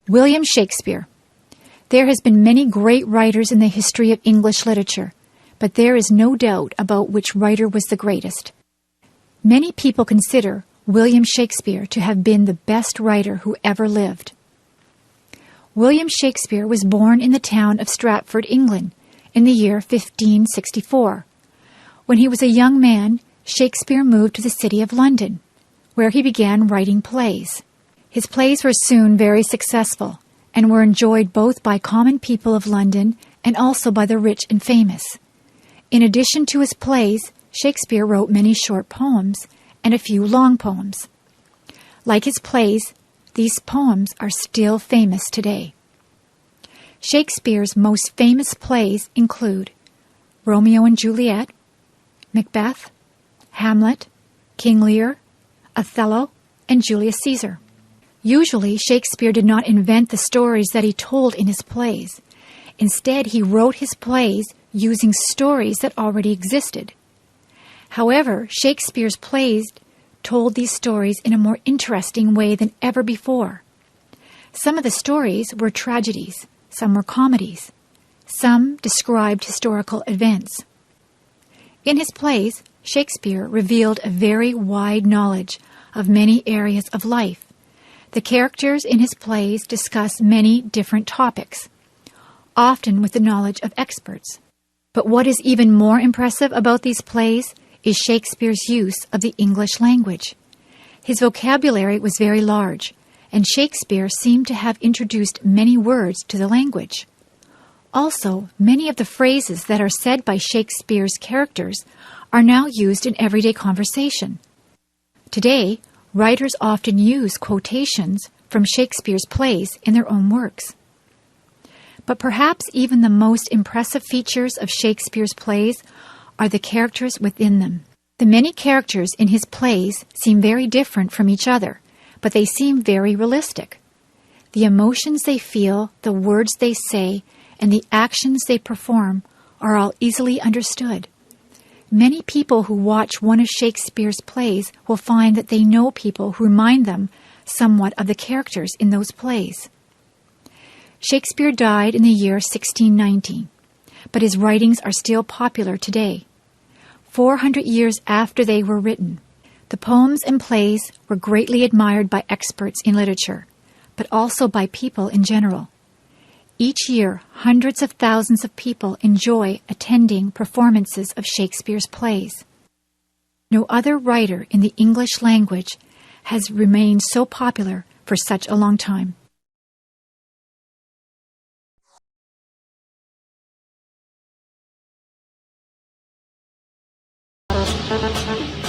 William Shakespeare. There has been many great writers in the history of English literature, but there is no doubt about which writer was the greatest. Many people consider William Shakespeare to have been the best writer who ever lived. William Shakespeare was born in the town of Stratford, England, in the year 1564. When he was a young man, Shakespeare moved to the city of London, where he began writing plays. His plays were soon very successful and were enjoyed both by common people of London and also by the rich and famous. In addition to his plays, Shakespeare wrote many short poems and a few long poems. Like his plays, these poems are still famous today. Shakespeare's most famous plays include Romeo and Juliet, Macbeth, Hamlet, King Lear, Othello, and Julius Caesar. Usually, Shakespeare did not invent the stories that he told in his plays. Instead, he wrote his plays using stories that already existed. However, Shakespeare's plays told these stories in a more interesting way than ever before. Some of the stories were tragedies, some were comedies, some described historical events. In his plays, Shakespeare revealed a very wide knowledge of many areas of life. The characters in his plays discuss many different topics, often with the knowledge of experts. But what is even more impressive about these plays is Shakespeare's use of the English language. His vocabulary was very large, and Shakespeare seemed to have introduced many words to the language. Also, many of the phrases that are said by Shakespeare's characters are now used in everyday conversation. Today, writers often use quotations from Shakespeare's plays in their own works. But perhaps even the most impressive features of Shakespeare's plays are the characters within them. The many characters in his plays seem very different from each other, but they seem very realistic. The emotions they feel, the words they say, and the actions they perform are all easily understood. Many people who watch one of Shakespeare's plays will find that they know people who remind them somewhat of the characters in those plays. Shakespeare died in the year 1619, but his writings are still popular today. 400 years after they were written, the poems and plays were greatly admired by experts in literature, but also by people in general. Each year, hundreds of thousands of people enjoy attending performances of Shakespeare's plays. No other writer in the English language has remained so popular for such a long time.